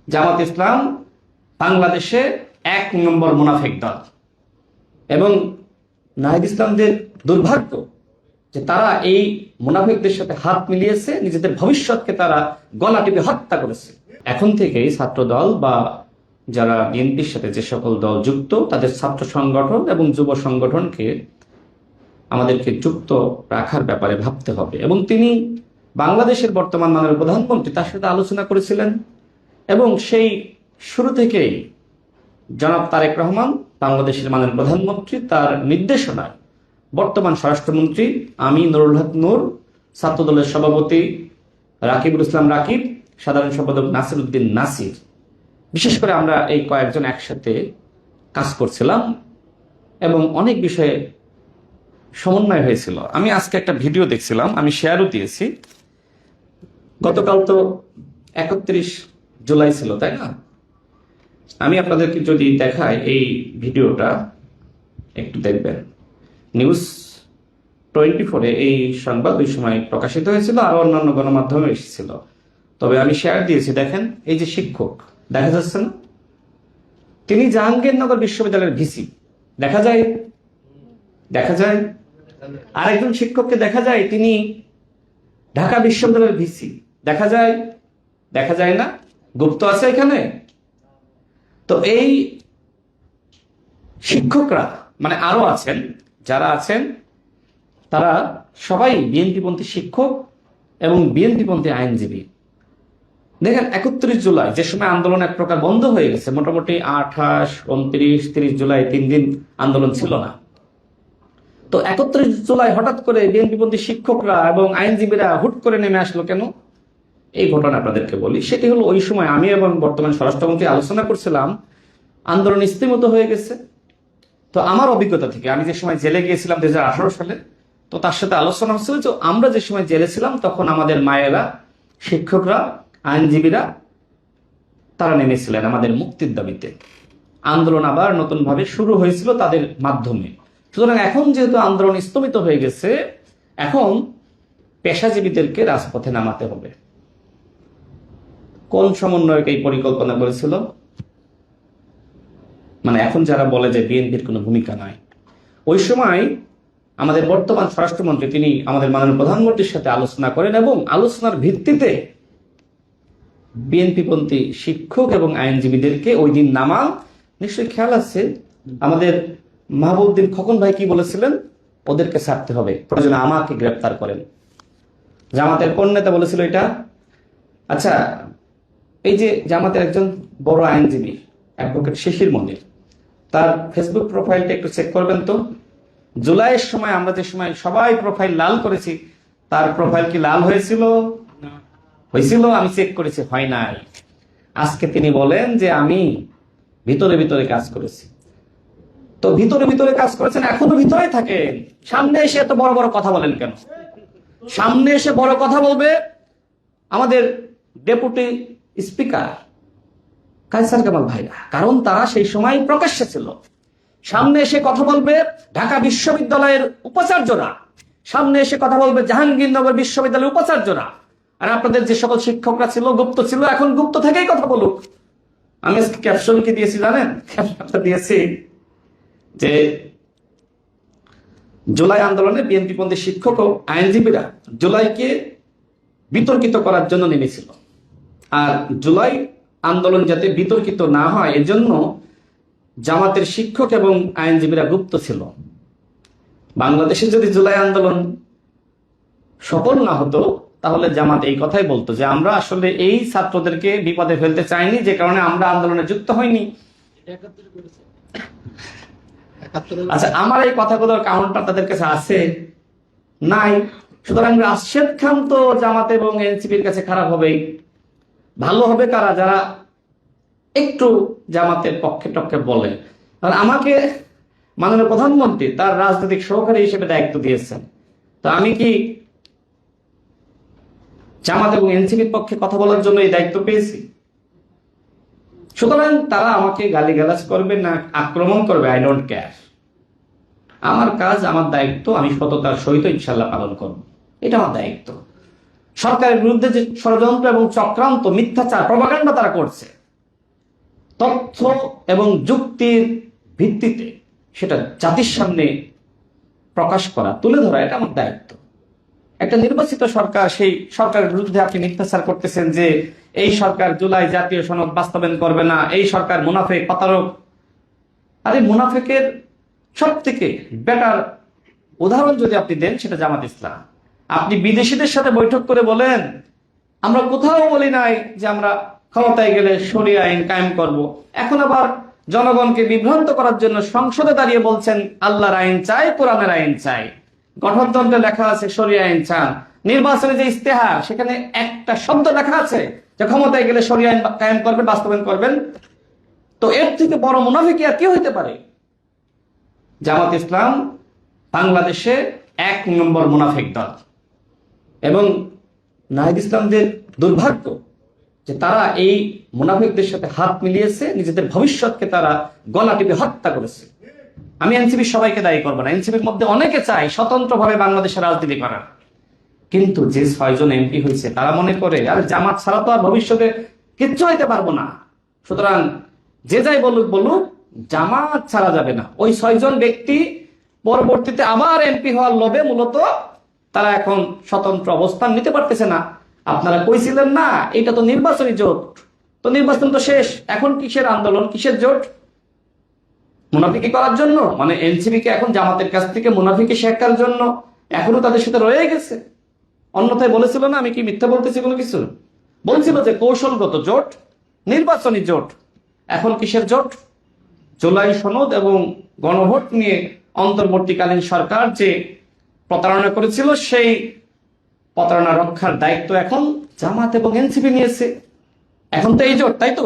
জামাত ইসলাম বাংলাদেশে 1 নম্বর মুনাফিক দল। এবং নাহিদ ইসলামদের দুর্ভাগ্য যে তারা এই মুনাফিকদের সাথে হাত মিলিয়েছে, নিজেদের ভবিষ্যৎকে তারা গলা টিপে হত্যা করেছে। এখন থেকেই ছাত্র দল বা যারা বিএনপির সাথে যে সকল দল যুক্ত, তাদের ছাত্র সংগঠন এবং যুব সংগঠনকে আমাদেরকে যুক্ত রাখার ব্যাপারে ভাবতে হবে। এবং তিনি বাংলাদেশের বর্তমান মাননীয় প্রধানমন্ত্রী তার সাথে আলোচনা করেছিলেন এবং সেই শুরু থেকেই জনাব তারেক রহমান বাংলাদেশের মাননীয় প্রধানমন্ত্রী তার নির্দেশনায় বর্তমান স্বরাষ্ট্রমন্ত্রী আমি নুরুল হক নূর, ছাত্র দলের সভাপতি রাকিবুল ইসলাম রাকিব, সাধারণ সম্পাদক নাসির উদ্দিন নাসির, বিশেষ করে আমরা এই কয়েকজন একসাথে কাজ করছিলাম এবং অনেক বিষয়ে সমন্বয় হয়েছিল। আমি আজকে একটা ভিডিও দেখছিলাম, আমি শেয়ারও দিয়েছি। গতকাল তো 31 জুলাই ছিল, তাই না? আমি আপনাদেরকে যদি দেখাই এই ভিডিওটা, একটু দেখবেন। নিউজ 24-এ এই সংবাদ ওই সময় প্রকাশিত হয়েছিল, আরো অন্যান্য গণমাধ্যমে এসেছিল, তবে আমি শেয়ার দিয়েছি। দেখেন, এই যে শিক্ষক দেখা যাচ্ছে না, তিনি জাহাঙ্গীরনগর বিশ্ববিদ্যালয়ের ভিসি, দেখা যায় আরেকজন শিক্ষককে দেখা যায় তিনি ঢাকা বিশ্ববিদ্যালয়ের ভিসি, দেখা যায় না, গুপ্ত আছে এখানে। তো এই শিক্ষকরা মানে আরো আছেন, যারা আছেন তারা সবাই বিএনপিপন্থী শিক্ষক এবং বিএনপিপন্থী আইনজীবী। দেখেন, 31 জুলাই যে সময় আন্দোলন এক প্রকার বন্ধ হয়ে গেছে, মোটামুটি 28, 29, 30 জুলাই 3 দিন আন্দোলন ছিল না। তো 31 জুলাই হঠাৎ করে বিএনপিপন্থী শিক্ষকরা এবং আইনজীবীরা হুট করে নেমে আসলো কেন? এই ঘটনা আপনাদেরকে বলি। সেটি হলো, ওই সময় আমি এবং বর্তমান স্বরাষ্ট্রমন্ত্রী আলোচনা করছিলাম, আন্দোলন স্থিমিত হয়ে গেছে। তো আমার অভিজ্ঞতা থেকে, আমি যে সময় জেলে গিয়েছিলাম 2018 সালে, তো তার সাথে আলোচনা হচ্ছিল যে আমরা যে সময় জেলে ছিলাম তখন আমাদের মায়েরা, শিক্ষকরা, আইনজীবীরা তারা নেমেছিলেন আমাদের মুক্তির দাবিতে। আন্দোলন আবার নতুন ভাবে শুরু হয়েছিল তাদের মাধ্যমে। সুতরাং এখন যেহেতু আন্দোলন স্থগিত হয়ে গেছে, এখন পেশাজীবীদেরকে রাজপথে নামাতে হবে। কোন সমন্বয়ক এই পরিকল্পনা করেছিল? মানে এখন যারা বলে যে বিএনপির কোনো ভূমিকা নাই, ওই সময় আমাদের বর্তমান স্বরাষ্ট্রমন্ত্রী তিনি আমাদের মাননীয় প্রধানমন্ত্রীর সাথে আলোচনা করেন এবং আলোচনার ভিত্তিতে বিএনপিপন্থী শিক্ষক এবং আইনজীবীদেরকে ওই দিন নামান। নিশ্চয়ই খেয়াল আছে, আমাদের মাহবুবউদ্দিন খোকন ভাই কি বলেছিলেন? ওদেরকে ছাড়তে হবে, প্রয়োজনে আমাকে গ্রেপ্তার করেন। জামাতের কোন নেতা বলেছিল এটা? আচ্ছা, এই যে জামাতের একজন বড় আইনজীবী অ্যাডভোকেট শিশির মনির, তার ফেসবুক প্রোফাইলটা একটু চেক করবেন তো। জুলাইয়ের সময় আমরা যে সময় সবাই প্রোফাইল লাল করেছি, তার প্রোফাইল কি লাল হয়েছিল? আমি চেক করেছি, হয় নাই। আজকে তিনি বলেন যে আমি ভিতরে ভিতরে কাজ করেছি। তো ভিতরে কাজ করেছেন, এখনো ভিতরে থাকেন, সামনে এসে এত বড় বড় কথা বলেন কেন? সামনে এসে বড় কথা বলবে আমাদের ডেপুটি স্পিকার কায়সার কামাল ভাইরা, কারণ তারা সেই সময় প্রকাশ্যে ছিল। সামনে এসে কথা বলবে ঢাকা বিশ্ববিদ্যালয়ের উপাচার্যরা, সামনে এসে কথা বলবে জাহাঙ্গীরনগর বিশ্ববিদ্যালয়ের উপাচার্যরা। আর আপনাদের যে সকল শিক্ষকরা ছিল, গুপ্ত ছিল, এখন গুপ্ত থেকেই কথা বলুক। আমি আজকে ক্যাপশন কি দিয়েছি জানেন? ক্যাপশনটা দিয়েছি যে জুলাই আন্দোলনে বিএনপিপন্থী শিক্ষক ও আইনজীবীরা জুলাইকে বিতর্কিত করার জন্য নেমেছিল। আর জুলাই আন্দোলন যাতে বিতর্কিত না হয় এজন্য জামাতের শিক্ষক এবং আইনজীবীরা গুপ্ত ছিল। বাংলাদেশে যদি জুলাই আন্দোলন সফল না হতো, তাহলে জামাত এই কথাই বলতো যে আমরা আসলে এই ছাত্রদেরকে বিপদে ফেলতে চাইনি, যে কারণে আমরা আন্দোলনে যুক্ত হইনি। আচ্ছা, আমার এই কথাগুলোর কাউন্টার তাদের কাছে আছে? নাই। সুতরাং রাশেদ খান তো জামাত এবং এনসিপির কাছে খারাপ হবেই। ভালো হবে কারা? যারা একটু জামাতের পক্ষে টক্ষে বলে। আর আমাকে মাননীয় প্রধানমন্ত্রী তার রাজনৈতিক সহকারী হিসেবে দায়িত্ব দিয়েছেন, তো আমি কি জামাত এবং এনসিপির পক্ষে কথা বলার জন্য এই দায়িত্ব পেয়েছি? সুতরাং তারা আমাকে গালিগালাজ করবে না আক্রমণ করবে, আই ডোন্ট কেয়ার। আমার কাজ, আমার দায়িত্ব, আমি সততার সহিত ইনশাল্লাহ পালন করব, এটা আমার দায়িত্ব। সরকারের বিরুদ্ধে যে ষড়যন্ত্র এবং চক্রান্ত, মিথ্যাচার, প্রপাগান্ডা তারা করছে, তথ্য এবং যুক্তির ভিত্তিতে সেটা জাতির সামনে প্রকাশ করা, তুলে ধরা, এটা আমার দায়িত্ব। একটা নির্বাচিত সরকার, সেই সরকারের বিরুদ্ধে আপনি মিথ্যাচার করতেছেন যে এই সরকার জুলাই জাতীয় সনদ বাস্তবায়ন করবে না, এই সরকার মুনাফেক, প্রতারক। আরে মুনাফেকের সব থেকে বেটার উদাহরণ যদি আপনি দেন, সেটা জামাত ইসলাম। আপনি বিদেশিদের সাথে বৈঠক করে বলেন, আমরা কোথাও বলি নাই যে আমরা ক্ষমতায় গেলে শরিয়া আইন কায়েম করব। এখন আবার জনগণকে বিভ্রান্ত করার জন্য সংসদে দাঁড়িয়ে বলছেন আল্লাহর আইন চাই, কোরআনের আইন চাই। গঠনতন্ত্রে লেখা আছে শরিয়া আইন চান। নির্বাচনে যে ইস্তেহার, সেখানে একটা শব্দ লেখা আছে যে ক্ষমতায় গেলে শরিয়া আইন কায়েম করবেন, বাস্তবায়ন করবেন। তো এর থেকে বড় মুনাফিক আর কি হইতে পারে? জামাত ইসলাম বাংলাদেশে 1 নম্বর মুনাফিক দল। এবং নাহিদ ইসলামদের দুর্ভাগ্য যে তারা এই মুনাফিকদের সাথে হাত মিলিয়েছে, নিজেদের ভবিষ্যৎকে তারা গলা টিপে হত্যা করেছে। আমি এনসিপির সবাইকে দায়ী করবো না, এনসিপির মধ্যে অনেকে চায় স্বতন্ত্রভাবে বাংলাদেশের রাজনীতি করার, কিন্তু যে 6 জন এমপি হয়েছে তারা মনে করে আর জামাত ছাড়া তো আর ভবিষ্যতে কিচ্ছু হইতে পারবো না। সুতরাং যে যাই বলুক বলুক, জামাত ছাড়া যাবে না। ওই 6 জন ব্যক্তি পরবর্তীতে আবার এমপি হওয়ার লোভে মূলত তারা এখন স্বতন্ত্র অবস্থান নিতে পারতেছে না। আপনারা কইছিলেন না এটা তো নির্বাচনী জোট, তো নির্বাচন তো শেষ, এখন কিসের আন্দোলন, কিসের জোট? মুনাফিকি করার জন্য, মানে এনসিপি কে এখন জামাতের কাছ থেকে মুনাফিকি শেখার জন্য এখনো তাদের সাথে রয়ে গেছে। অন্যথায় বলেছিল না, আমি কি মিথ্যা বলতেছি কোনো কিছু? বলছিল যে কৌশলগত জোট, নির্বাচনী জোট। এখন কিসের জোট? জুলাই সনদ এবং গণভোট নিয়ে অন্তর্বর্তীকালীন সরকার যে প্রতারণা করেছিল, সেই প্রতারণা রক্ষার দায়িত্ব এখন জামাত এবং এনসিপি নিয়েছে। এখন তো এই জোট, তাই তো?